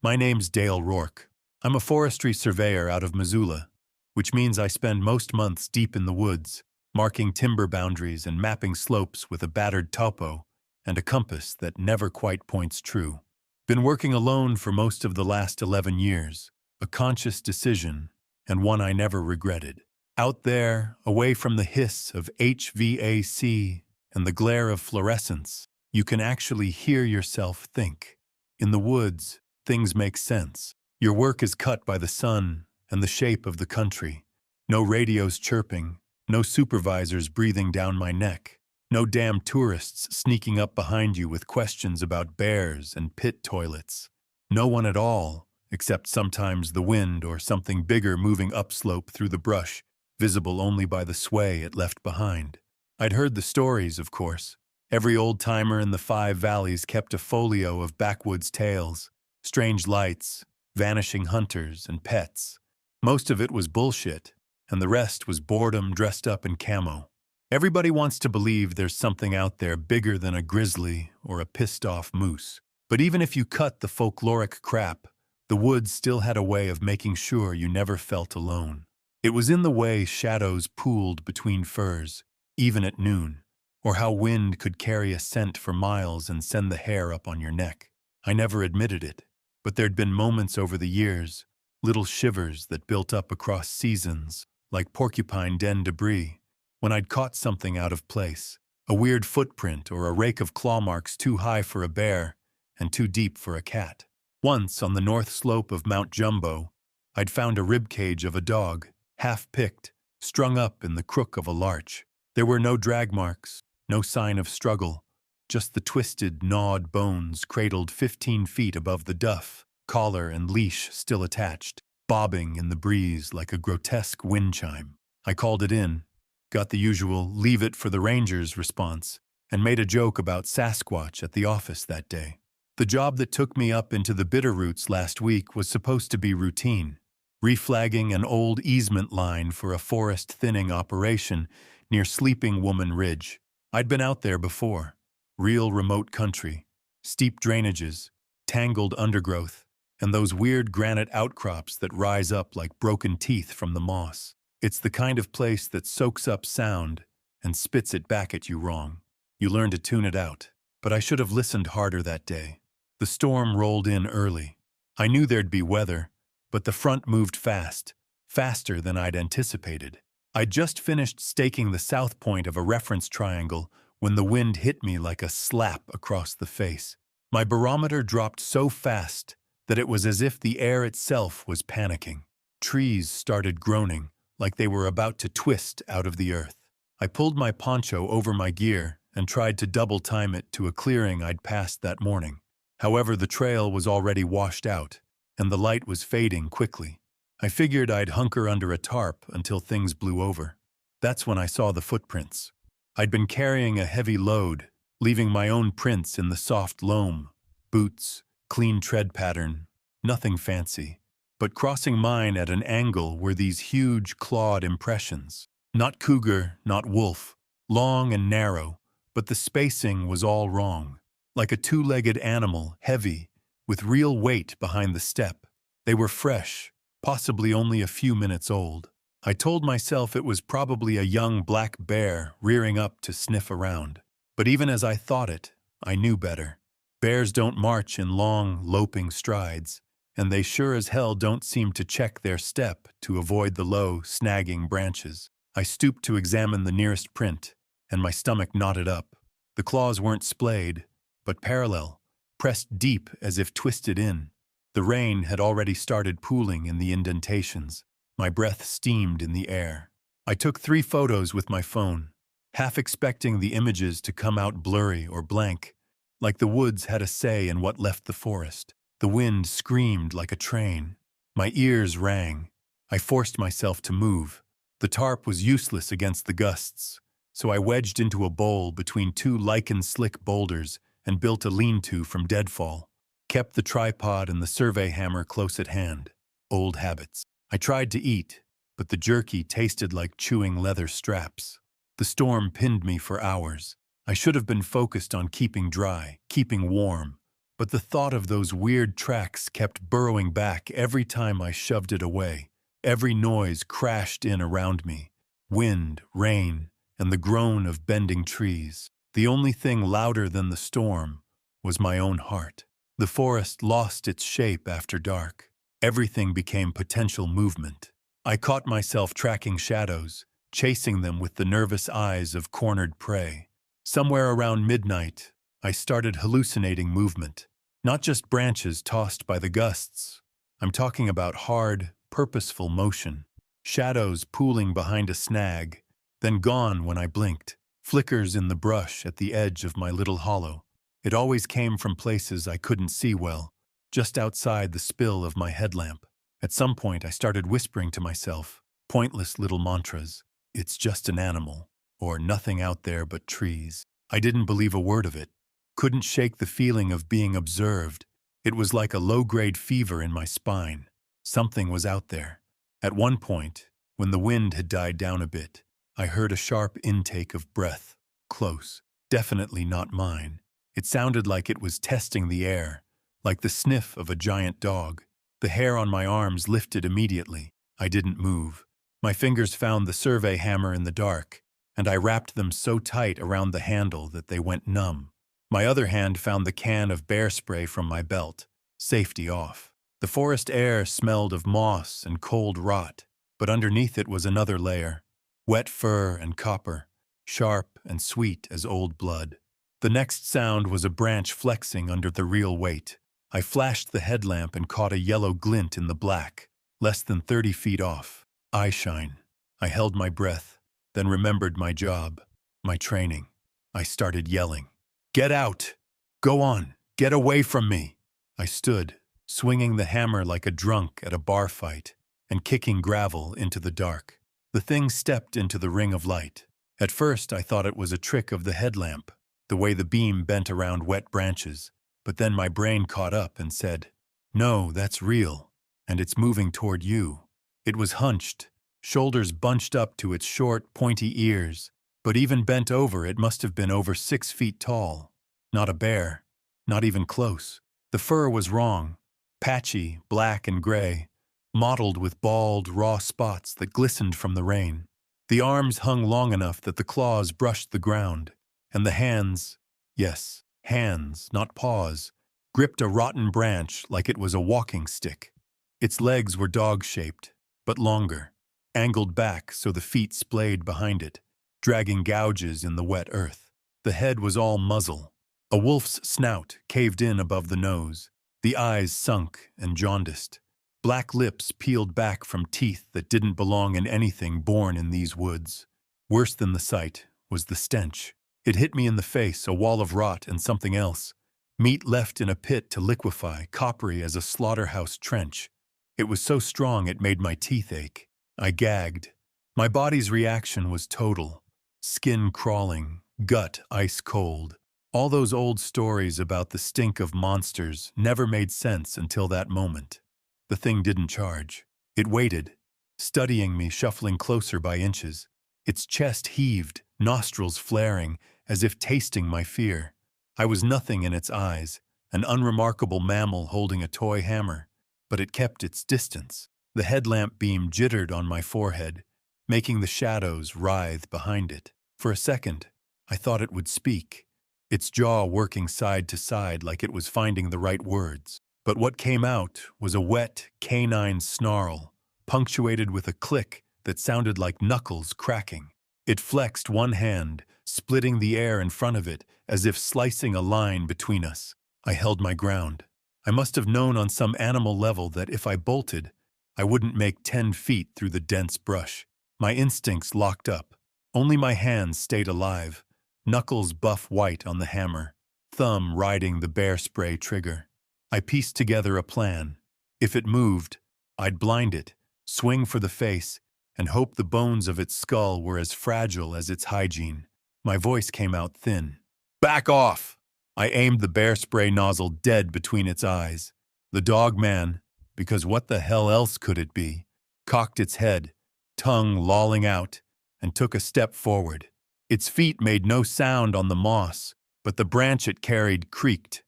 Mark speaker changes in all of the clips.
Speaker 1: My name's Dale Rourke. I'm a forestry surveyor out of Missoula, which means I spend most months deep in the woods, marking timber boundaries and mapping slopes with a battered topo and a compass that never quite points true. Been working alone for most of the last 11 years, a conscious decision, and one I never regretted. Out there, away from the hiss of HVAC and the glare of fluorescence, you can actually hear yourself think. In the woods, things make sense. Your work is cut by the sun and the shape of the country. No radios chirping, no supervisors breathing down my neck, no damn tourists sneaking up behind you with questions about bears and pit toilets. No one at all, except sometimes the wind or something bigger moving upslope through the brush, visible only by the sway it left behind. I'd heard the stories, of course. Every old-timer in the Five Valleys kept a folio of backwoods tales, strange lights, vanishing hunters, and pets. Most of it was bullshit, and the rest was boredom dressed up in camo. Everybody wants to believe there's something out there bigger than a grizzly or a pissed-off moose. But even if you cut the folkloric crap, the woods still had a way of making sure you never felt alone. It was in the way shadows pooled between firs, even at noon, or how wind could carry a scent for miles and send the hair up on your neck. I never admitted it, but there'd been moments over the years, little shivers that built up across seasons, like porcupine den debris, when I'd caught something out of place, a weird footprint or a rake of claw marks too high for a bear and too deep for a cat. Once, on the north slope of Mount Jumbo, I'd found a ribcage of a dog, half-picked, strung up in the crook of a larch. There were no drag marks, no sign of struggle, just the twisted, gnawed bones cradled 15 feet above the duff, collar and leash still attached, bobbing in the breeze like a grotesque wind chime. I called it in, got the usual "leave it for the Rangers" response, and made a joke about Sasquatch at the office that day. The job that took me up into the Bitterroots last week was supposed to be routine, reflagging an old easement line for a forest thinning operation near Sleeping Woman Ridge. I'd been out there before. Real remote country, steep drainages, tangled undergrowth, and those weird granite outcrops that rise up like broken teeth from the moss. It's the kind of place that soaks up sound and spits it back at you wrong. You learn to tune it out. But I should have listened harder that day. The storm rolled in early. I knew there'd be weather, but the front moved fast, faster than I'd anticipated. I'd just finished staking the south point of a reference triangle when the wind hit me like a slap across the face. My barometer dropped so fast that it was as if the air itself was panicking. Trees started groaning, like they were about to twist out of the earth. I pulled my poncho over my gear and tried to double-time it to a clearing I'd passed that morning. However, the trail was already washed out, and the light was fading quickly. I figured I'd hunker under a tarp until things blew over. That's when I saw the footprints. I'd been carrying a heavy load, leaving my own prints in the soft loam, boots, clean tread pattern, nothing fancy. But crossing mine at an angle were these huge clawed impressions. Not cougar, not wolf, long and narrow, but the spacing was all wrong. Like a two-legged animal, heavy, with real weight behind the step. They were fresh, possibly only a few minutes old. I told myself it was probably a young black bear rearing up to sniff around. But even as I thought it, I knew better. Bears don't march in long, loping strides, and they sure as hell don't seem to check their step to avoid the low, snagging branches. I stooped to examine the nearest print, and my stomach knotted up. The claws weren't splayed, but parallel, pressed deep as if twisted in. The rain had already started pooling in the indentations. My breath steamed in the air. I took 3 photos with my phone, half expecting the images to come out blurry or blank, like the woods had a say in what left the forest. The wind screamed like a train. My ears rang. I forced myself to move. The tarp was useless against the gusts, so I wedged into a bowl between 2 lichen-slick boulders and built a lean-to from deadfall. Kept the tripod and the survey hammer close at hand. Old habits. I tried to eat, but the jerky tasted like chewing leather straps. The storm pinned me for hours. I should have been focused on keeping dry, keeping warm, but the thought of those weird tracks kept burrowing back every time I shoved it away. Every noise crashed in around me. Wind, rain, and the groan of bending trees. The only thing louder than the storm was my own heart. The forest lost its shape after dark. Everything became potential movement. I caught myself tracking shadows, chasing them with the nervous eyes of cornered prey. Somewhere around midnight, I started hallucinating movement. Not just branches tossed by the gusts. I'm talking about hard, purposeful motion. Shadows pooling behind a snag, then gone when I blinked. Flickers in the brush at the edge of my little hollow. It always came from places I couldn't see well, just outside the spill of my headlamp. At some point I started whispering to myself, pointless little mantras. It's just an animal, or nothing out there but trees. I didn't believe a word of it. Couldn't shake the feeling of being observed. It was like a low-grade fever in my spine. Something was out there. At one point, when the wind had died down a bit, I heard a sharp intake of breath. Close. Definitely not mine. It sounded like it was testing the air, like the sniff of a giant dog. The hair on my arms lifted immediately. I didn't move. My fingers found the survey hammer in the dark, and I wrapped them so tight around the handle that they went numb. My other hand found the can of bear spray from my belt. Safety off. The forest air smelled of moss and cold rot, but underneath it was another layer. Wet fur and copper, sharp and sweet as old blood. The next sound was a branch flexing under the real weight. I flashed the headlamp and caught a yellow glint in the black, less than 30 feet off. Eye shine. I held my breath, then remembered my job, my training. I started yelling. Get out! Go on! Get away from me! I stood, swinging the hammer like a drunk at a bar fight, and kicking gravel into the dark. The thing stepped into the ring of light. At first I thought it was a trick of the headlamp, the way the beam bent around wet branches, but then my brain caught up and said, no, that's real, and it's moving toward you. It was hunched, shoulders bunched up to its short, pointy ears, but even bent over it must have been over 6 feet tall. Not a bear, not even close. The fur was wrong, patchy, black and gray, mottled with bald, raw spots that glistened from the rain. The arms hung long enough that the claws brushed the ground, and the hands, yes, hands, not paws, gripped a rotten branch like it was a walking stick. Its legs were dog-shaped, but longer, angled back so the feet splayed behind it, dragging gouges in the wet earth. The head was all muzzle. A wolf's snout caved in above the nose, the eyes sunk and jaundiced. Black lips peeled back from teeth that didn't belong in anything born in these woods. Worse than the sight was the stench. It hit me in the face, a wall of rot and something else. Meat left in a pit to liquefy, coppery as a slaughterhouse trench. It was so strong it made my teeth ache. I gagged. My body's reaction was total. Skin crawling, gut ice cold. All those old stories about the stink of monsters never made sense until that moment. The thing didn't charge. It waited, studying me, shuffling closer by inches. Its chest heaved, nostrils flaring, as if tasting my fear. I was nothing in its eyes, an unremarkable mammal holding a toy hammer, but it kept its distance. The headlamp beam jittered on my forehead, making the shadows writhe behind it. For a second, I thought it would speak, its jaw working side to side like it was finding the right words. But what came out was a wet, canine snarl, punctuated with a click that sounded like knuckles cracking. It flexed one hand, splitting the air in front of it as if slicing a line between us. I held my ground. I must have known on some animal level that if I bolted, I wouldn't make 10 feet through the dense brush. My instincts locked up. Only my hands stayed alive, knuckles buff white on the hammer, thumb riding the bear spray trigger. I pieced together a plan. If it moved, I'd blind it, swing for the face, and hope the bones of its skull were as fragile as its hygiene. My voice came out thin. Back off! I aimed the bear spray nozzle dead between its eyes. The Dogman, because what the hell else could it be, cocked its head, tongue lolling out, and took a step forward. Its feet made no sound on the moss, but the branch it carried creaked.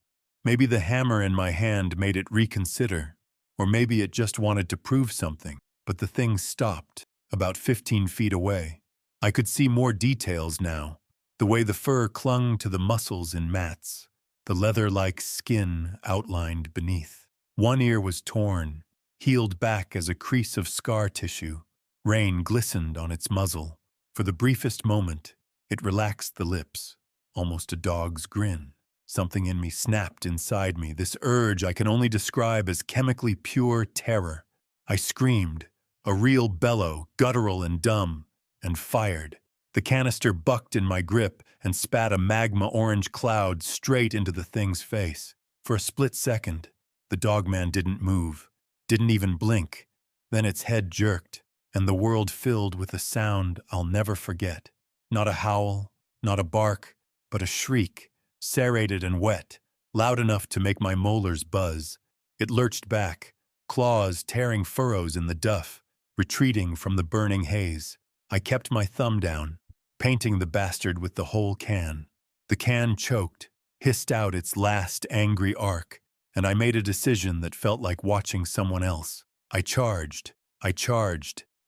Speaker 1: Maybe the hammer in my hand made it reconsider, or maybe it just wanted to prove something. But the thing stopped, about 15 feet away. I could see more details now, the way the fur clung to the muscles in mats, the leather-like skin outlined beneath. One ear was torn, healed back as a crease of scar tissue. Rain glistened on its muzzle. For the briefest moment, it relaxed the lips, almost a dog's grin. Something in me snapped inside me, this urge I can only describe as chemically pure terror. I screamed, a real bellow, guttural and dumb, and fired. The canister bucked in my grip and spat a magma-orange cloud straight into the thing's face. For a split second, the dogman didn't move, didn't even blink. Then its head jerked, and the world filled with a sound I'll never forget. Not a howl, not a bark, but a shriek, serrated and wet, loud enough to make my molars buzz. It lurched back, claws tearing furrows in the duff, retreating from the burning haze. I kept my thumb down, painting the bastard with the whole can. The can choked, hissed out its last angry arc, and I made a decision that felt like watching someone else. I charged,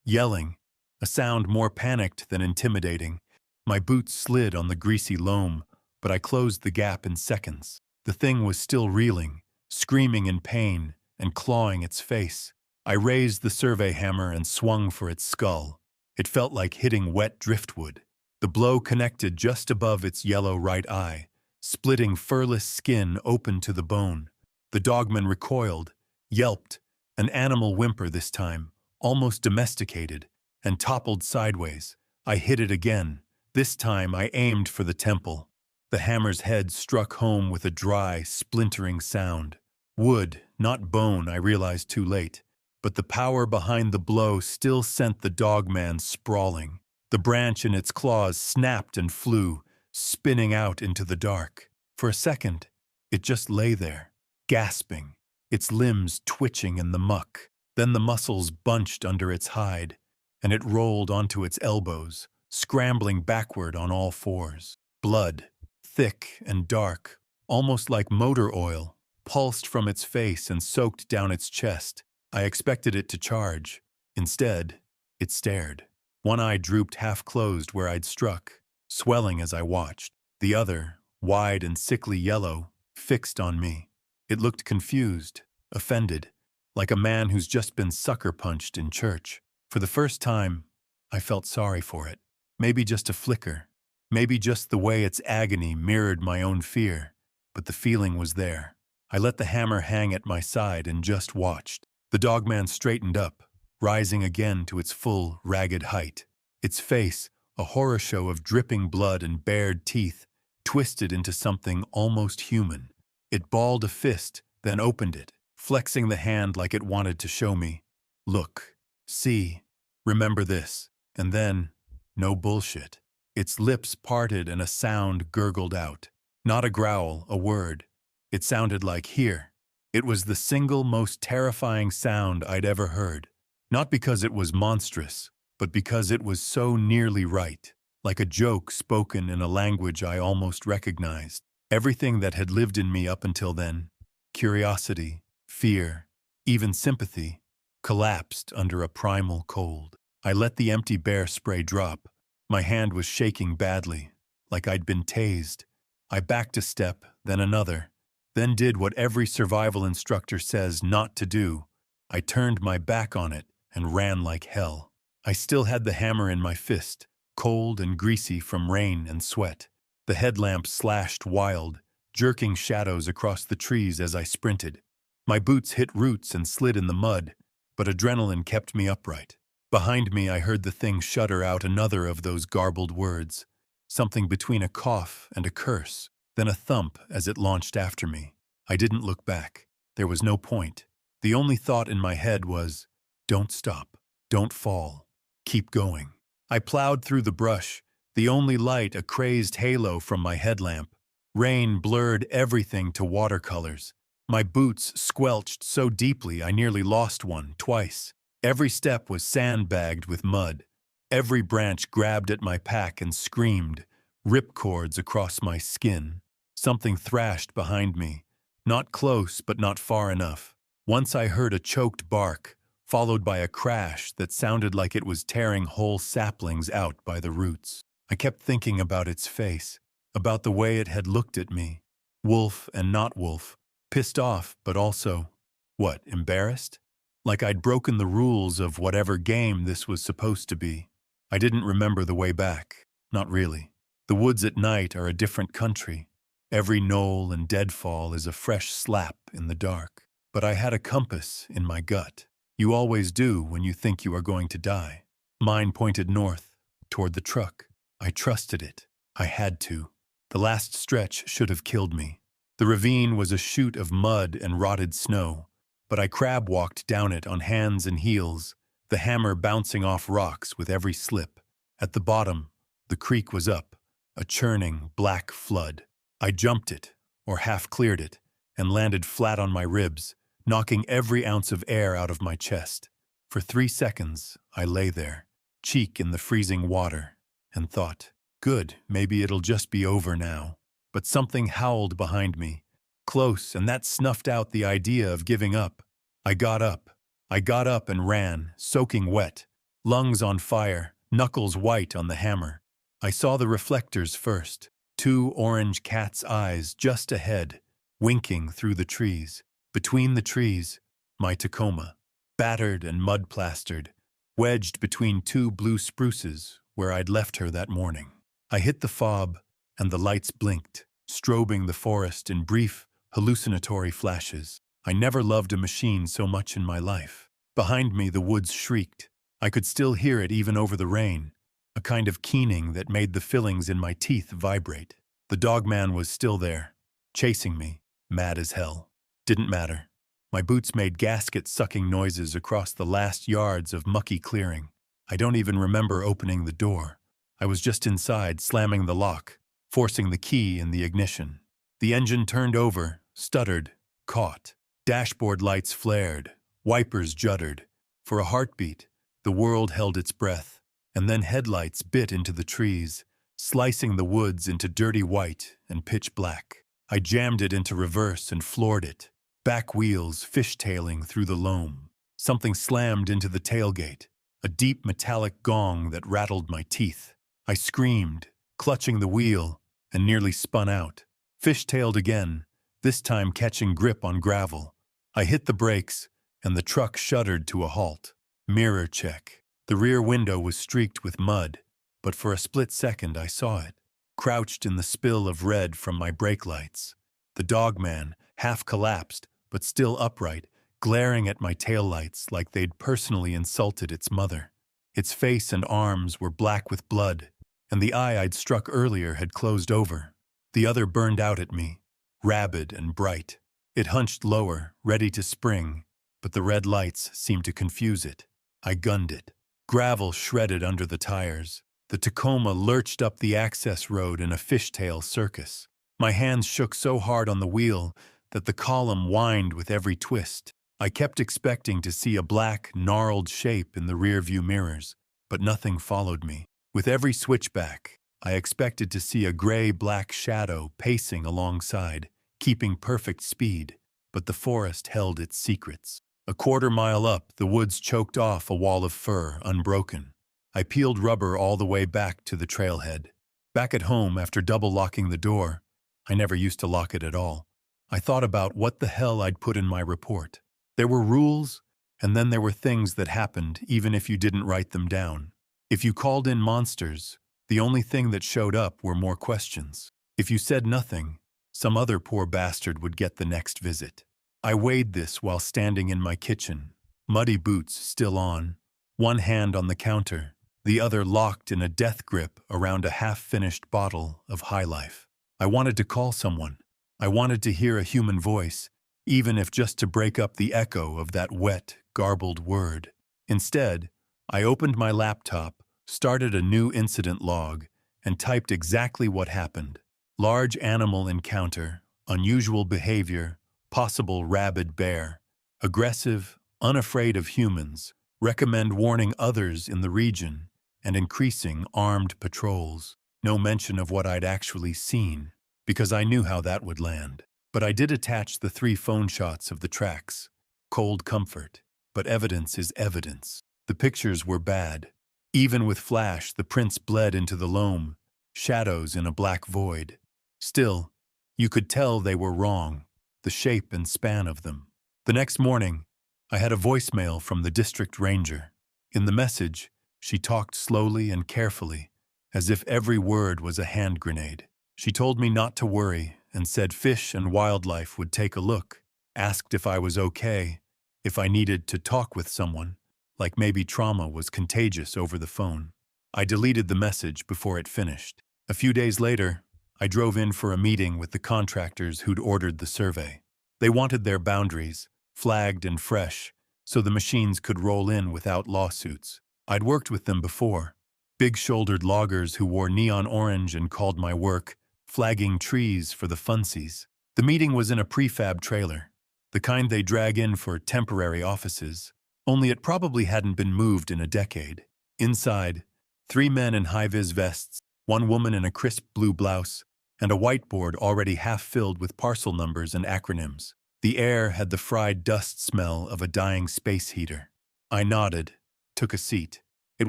Speaker 1: yelling, a sound more panicked than intimidating. My boots slid on the greasy loam, but I closed the gap in seconds. The thing was still reeling, screaming in pain and clawing its face. I raised the survey hammer and swung for its skull. It felt like hitting wet driftwood. The blow connected just above its yellow right eye, splitting furless skin open to the bone. The dogman recoiled, yelped, an animal whimper this time, almost domesticated, and toppled sideways. I hit it again. This time I aimed for the temple. The hammer's head struck home with a dry, splintering sound. Wood, not bone, I realized too late. But the power behind the blow still sent the dogman sprawling. The branch in its claws snapped and flew, spinning out into the dark. For a second, it just lay there, gasping, its limbs twitching in the muck. Then the muscles bunched under its hide, and it rolled onto its elbows, scrambling backward on all fours. Blood, thick and dark, almost like motor oil, pulsed from its face and soaked down its chest. I expected it to charge. Instead, it stared. One eye drooped half-closed where I'd struck, swelling as I watched. The other, wide and sickly yellow, fixed on me. It looked confused, offended, like a man who's just been sucker-punched in church. For the first time, I felt sorry for it. Maybe just a flicker. Maybe just the way its agony mirrored my own fear. But the feeling was there. I let the hammer hang at my side and just watched. The dogman straightened up, rising again to its full, ragged height. Its face, a horror show of dripping blood and bared teeth, twisted into something almost human. It balled a fist, then opened it, flexing the hand like it wanted to show me. Look, see, remember this. And then, no bullshit. Its lips parted and a sound gurgled out. Not a growl, a word. It sounded like here. It was the single most terrifying sound I'd ever heard. Not because it was monstrous, but because it was so nearly right. Like a joke spoken in a language I almost recognized. Everything that had lived in me up until then, curiosity, fear, even sympathy, collapsed under a primal cold. I let the empty bear spray drop. My hand was shaking badly, like I'd been tased. I backed a step, then another, then did what every survival instructor says not to do. I turned my back on it and ran like hell. I still had the hammer in my fist, cold and greasy from rain and sweat. The headlamp slashed wild, jerking shadows across the trees as I sprinted. My boots hit roots and slid in the mud, but adrenaline kept me upright. Behind me, I heard the thing shudder out another of those garbled words, something between a cough and a curse, then a thump as it launched after me. I didn't look back. There was no point. The only thought in my head was, don't stop, don't fall, keep going. I plowed through the brush, the only light a crazed halo from my headlamp. Rain blurred everything to watercolors. My boots squelched so deeply I nearly lost one twice. Every step was sandbagged with mud. Every branch grabbed at my pack and screamed, ripcords across my skin. Something thrashed behind me, Not close, but not far enough. Once I heard a choked bark, followed by a crash that sounded like it was tearing whole saplings out by the roots. I kept thinking about its face, about the way it had looked at me. Wolf and not wolf, pissed off, but also, what, embarrassed? Like I'd broken the rules of whatever game this was supposed to be. I didn't remember the way back. Not really. The woods at night are a different country. Every knoll and deadfall is a fresh slap in the dark. But I had a compass in my gut. You always do when you think you are going to die. Mine pointed north, toward the truck. I trusted it. I had to. The last stretch should have killed me. The ravine was a chute of mud and rotted snow, but I crab-walked down it on hands and heels, the hammer bouncing off rocks with every slip. At the bottom, the creek was up, a churning black flood. I jumped it, or half cleared it, and landed flat on my ribs, knocking every ounce of air out of my chest. For 3 seconds, I lay there, cheek in the freezing water, and thought, good, maybe it'll just be over now. But something howled behind me, close, and that snuffed out the idea of giving up. I got up. I got up and ran, soaking wet, lungs on fire, knuckles white on the hammer. I saw the reflectors first, 2 orange cat's eyes just ahead, winking through the trees. Between the trees, my Tacoma, battered and mud-plastered, wedged between 2 blue spruces where I'd left her that morning. I hit the fob, and the lights blinked, strobing the forest in brief, hallucinatory flashes. I never loved a machine so much in my life. Behind me, the woods shrieked. I could still hear it even over the rain, a kind of keening that made the fillings in my teeth vibrate. The Dogman was still there, chasing me, mad as hell. Didn't matter. My boots made gasket-sucking noises across the last yards of mucky clearing. I don't even remember opening the door. I was just inside, slamming the lock, forcing the key in the ignition. The engine turned over, stuttered, caught. Dashboard lights flared, wipers juddered. For a heartbeat, the world held its breath, and then headlights bit into the trees, slicing the woods into dirty white and pitch black. I jammed it into reverse and floored it, back wheels fishtailing through the loam. Something slammed into the tailgate, a deep metallic gong that rattled my teeth. I screamed, clutching the wheel, and nearly spun out. Fishtailed again, this time catching grip on gravel. I hit the brakes, and the truck shuddered to a halt. Mirror check. The rear window was streaked with mud, but for a split second I saw it, crouched in the spill of red from my brake lights. The Dogman, half collapsed, but still upright, glaring at my taillights like they'd personally insulted its mother. Its face and arms were black with blood, and the eye I'd struck earlier had closed over. The other burned out at me, rabid and bright. It hunched lower, ready to spring, but the red lights seemed to confuse it. I gunned it. Gravel shredded under the tires. The Tacoma lurched up the access road in a fishtail circus. My hands shook so hard on the wheel that the column whined with every twist. I kept expecting to see a black, gnarled shape in the rearview mirrors, but nothing followed me. With every switchback, I expected to see a gray-black shadow pacing alongside, keeping perfect speed, but the forest held its secrets. A quarter-mile up, the woods choked off a wall of fir, unbroken. I peeled rubber all the way back to the trailhead. Back at home, after double-locking the door, I never used to lock it at all, I thought about what the hell I'd put in my report. There were rules, and then there were things that happened even if you didn't write them down. If you called in monsters, the only thing that showed up were more questions. If you said nothing, some other poor bastard would get the next visit. I weighed this while standing in my kitchen, muddy boots still on, one hand on the counter, the other locked in a death grip around a half-finished bottle of High Life. I wanted to call someone. I wanted to hear a human voice, even if just to break up the echo of that wet, garbled word. Instead, I opened my laptop, started a new incident log, and typed exactly what happened. Large animal encounter, unusual behavior, possible rabid bear, aggressive, unafraid of humans, recommend warning others in the region, and increasing armed patrols. No mention of what I'd actually seen, because I knew how that would land. But I did attach the 3 phone shots of the tracks. Cold comfort. But evidence is evidence. The pictures were bad. Even with flash, the prints bled into the loam, shadows in a black void. Still, you could tell they were wrong, the shape and span of them. The next morning, I had a voicemail from the district ranger. In the message, she talked slowly and carefully, as if every word was a hand grenade. She told me not to worry and said Fish and Wildlife would take a look, asked if I was okay, if I needed to talk with someone, like maybe trauma was contagious over the phone. I deleted the message before it finished. A few days later, I drove in for a meeting with the contractors who'd ordered the survey. They wanted their boundaries, flagged and fresh, so the machines could roll in without lawsuits. I'd worked with them before. Big-shouldered loggers who wore neon orange and called my work flagging trees for the funsies. The meeting was in a prefab trailer, the kind they drag in for temporary offices, only it probably hadn't been moved in a decade. Inside, 3 men in high-vis vests, 1 woman in a crisp blue blouse, and a whiteboard already half-filled with parcel numbers and acronyms. The air had the fried dust smell of a dying space heater. I nodded, took a seat. It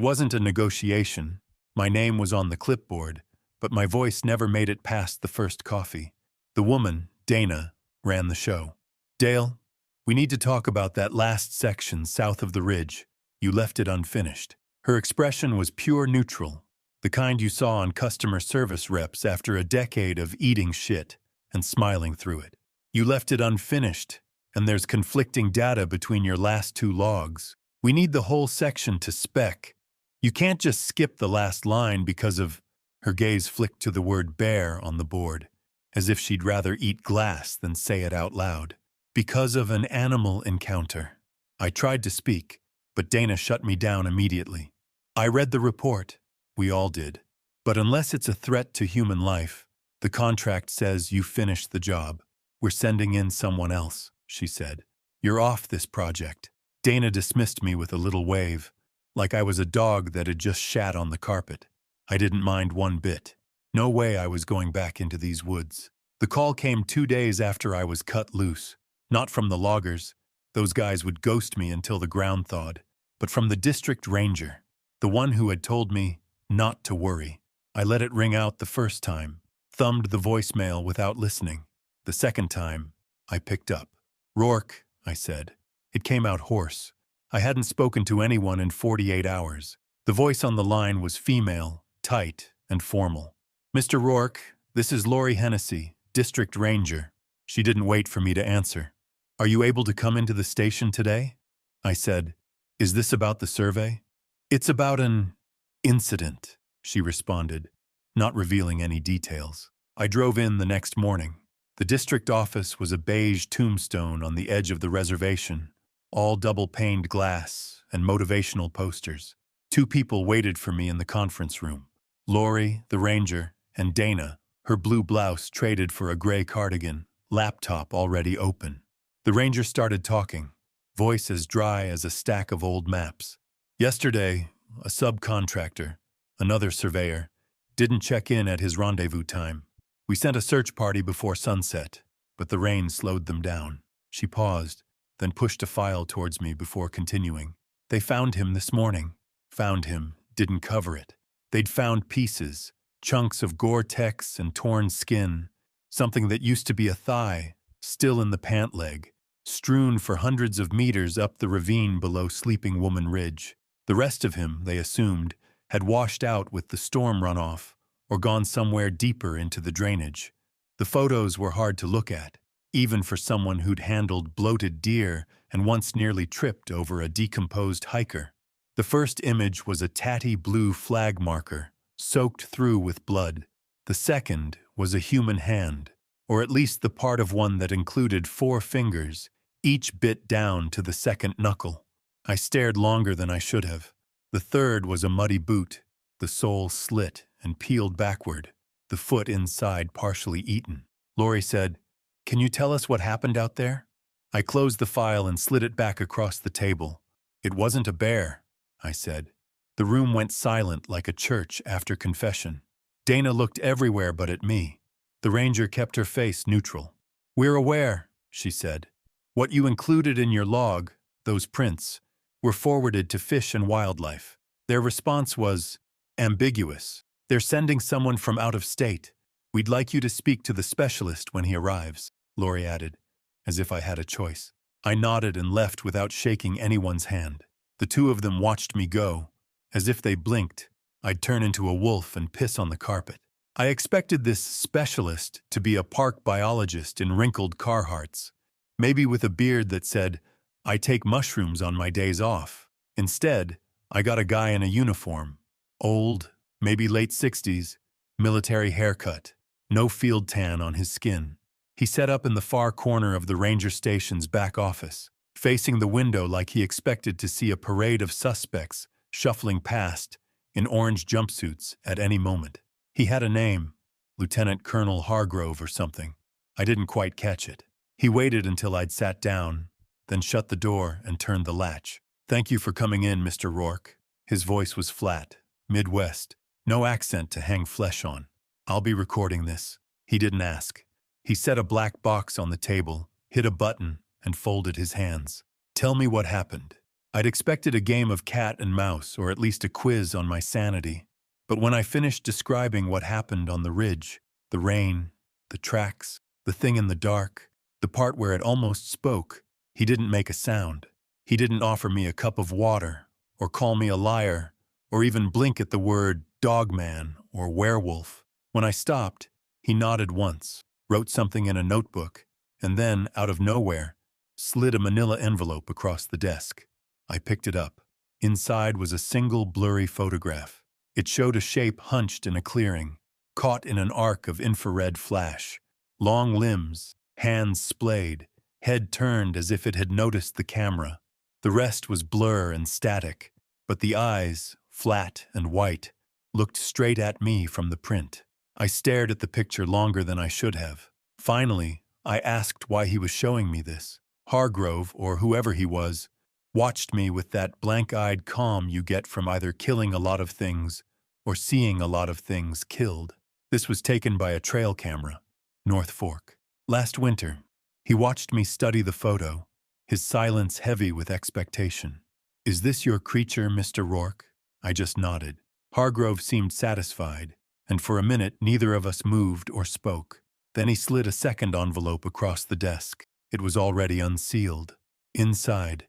Speaker 1: wasn't a negotiation. My name was on the clipboard, but my voice never made it past the first coffee. The woman, Dana, ran the show. "Dale, we need to talk about that last section south of the ridge. You left it unfinished." Her expression was pure neutral, the kind you saw on customer service reps after a decade of eating shit and smiling through it. "You left it unfinished, and there's conflicting data between your last 2 logs. We need the whole section to spec. You can't just skip the last line because of..." Her gaze flicked to the word bear on the board, as if she'd rather eat glass than say it out loud. "Because of an animal encounter." I tried to speak, but Dana shut me down immediately. "I read the report. We all did. But unless it's a threat to human life, the contract says you finished the job. We're sending in someone else," she said. "You're off this project." Dana dismissed me with a little wave, like I was a dog that had just shat on the carpet. I didn't mind one bit. No way I was going back into these woods. The call came 2 days after I was cut loose. Not from the loggers. Those guys would ghost me until the ground thawed. But from the district ranger, the one who had told me not to worry. I let it ring out the first time, thumbed the voicemail without listening. The second time, I picked up. "Rourke," I said. It came out hoarse. I hadn't spoken to anyone in 48 hours. The voice on the line was female, tight, and formal. "Mr. Rourke, this is Lori Hennessy, District Ranger." She didn't wait for me to answer. "Are you able to come into the station today?" I said. "Is this about the survey?" "It's about an incident," she responded, not revealing any details. I drove in the next morning. The district office was a beige tombstone on the edge of the reservation, all double-paned glass and motivational posters. 2 people waited for me in the conference room. Lori, the ranger, and Dana, her blue blouse traded for a gray cardigan, laptop already open. The ranger started talking, voice as dry as a stack of old maps. "Yesterday, a subcontractor, another surveyor, didn't check in at his rendezvous time. We sent a search party before sunset, but the rain slowed them down." She paused, then pushed a file towards me before continuing. "They found him this morning. Found him, didn't cover it. They'd found pieces, chunks of Gore-Tex and torn skin, something that used to be a thigh, still in the pant leg, strewn for hundreds of meters up the ravine below Sleeping Woman Ridge. The rest of him, they assumed, had washed out with the storm runoff or gone somewhere deeper into the drainage. The photos were hard to look at, even for someone who'd handled bloated deer and once nearly tripped over a decomposed hiker. The first image was a tatty blue flag marker, soaked through with blood. The second was a human hand, or at least the part of one that included 4 fingers, each bit down to the second knuckle. I stared longer than I should have. The third was a muddy boot, the sole slit and peeled backward, the foot inside partially eaten. Lori said, "Can you tell us what happened out there?" I closed the file and slid it back across the table. "It wasn't a bear," I said. The room went silent like a church after confession. Dana looked everywhere but at me. The ranger kept her face neutral. "We're aware," she said. "What you included in your log, those prints, were forwarded to Fish and Wildlife. Their response was ambiguous. They're sending someone from out of state. We'd like you to speak to the specialist when he arrives," Lori added, as if I had a choice. I nodded and left without shaking anyone's hand. The two of them watched me go. As if they blinked, I'd turn into a wolf and piss on the carpet. I expected this specialist to be a park biologist in wrinkled Carhartts, maybe with a beard that said, "I take mushrooms on my days off." Instead, I got a guy in a uniform. Old, maybe late 60s, military haircut, no field tan on his skin. He sat up in the far corner of the ranger station's back office, facing the window like he expected to see a parade of suspects shuffling past in orange jumpsuits at any moment. He had a name, Lieutenant Colonel Hargrove or something. I didn't quite catch it. He waited until I'd sat down, then shut the door and turned the latch. "Thank you for coming in, Mr. Rourke." His voice was flat, Midwest, no accent to hang flesh on. "I'll be recording this." He didn't ask. He set a black box on the table, hit a button, and folded his hands. "Tell me what happened." I'd expected a game of cat and mouse, or at least a quiz on my sanity. But when I finished describing what happened on the ridge, the rain, the tracks, the thing in the dark, the part where it almost spoke, he didn't make a sound. He didn't offer me a cup of water, or call me a liar, or even blink at the word Dogman or werewolf. When I stopped, he nodded once, wrote something in a notebook, and then, out of nowhere, slid a manila envelope across the desk. I picked it up. Inside was a single blurry photograph. It showed a shape hunched in a clearing, caught in an arc of infrared flash. Long limbs, hands splayed, head turned as if it had noticed the camera. The rest was blur and static, but the eyes, flat and white, looked straight at me from the print. I stared at the picture longer than I should have. Finally, I asked why he was showing me this. Hargrove, or whoever he was, watched me with that blank-eyed calm you get from either killing a lot of things or seeing a lot of things killed. This was taken by a trail camera, North Fork. Last winter, he watched me study the photo, his silence heavy with expectation. "Is this your creature, Mr. Rourke?" I just nodded. Hargrove seemed satisfied, and for a minute neither of us moved or spoke. Then he slid a second envelope across the desk. It was already unsealed. Inside,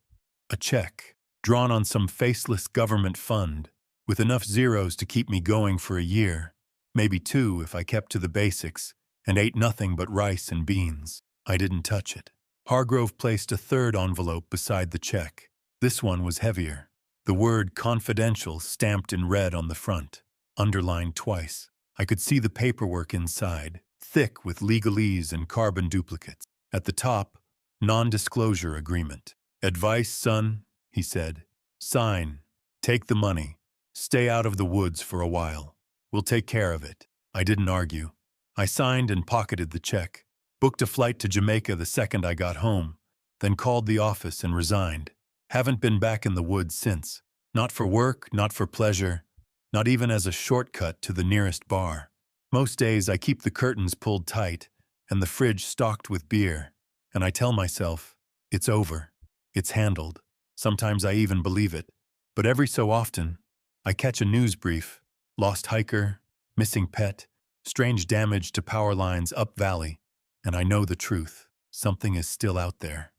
Speaker 1: a check, drawn on some faceless government fund, with enough zeros to keep me going for a year, maybe 2 if I kept to the basics, and ate nothing but rice and beans. I didn't touch it. Hargrove placed a third envelope beside the check. This one was heavier. The word confidential stamped in red on the front, underlined twice. I could see the paperwork inside, thick with legalese and carbon duplicates. At the top, non-disclosure agreement. "Advice, son," he said. "Sign. Take the money. Stay out of the woods for a while. We'll take care of it." I didn't argue. I signed and pocketed the check, booked a flight to Jamaica the second I got home, then called the office and resigned. Haven't been back in the woods since. Not for work, not for pleasure, not even as a shortcut to the nearest bar. Most days I keep the curtains pulled tight and the fridge stocked with beer, and I tell myself, it's over, it's handled. Sometimes I even believe it. But every so often, I catch a news brief, lost hiker, missing pet, strange damage to power lines up valley, and I know the truth. Something is still out there.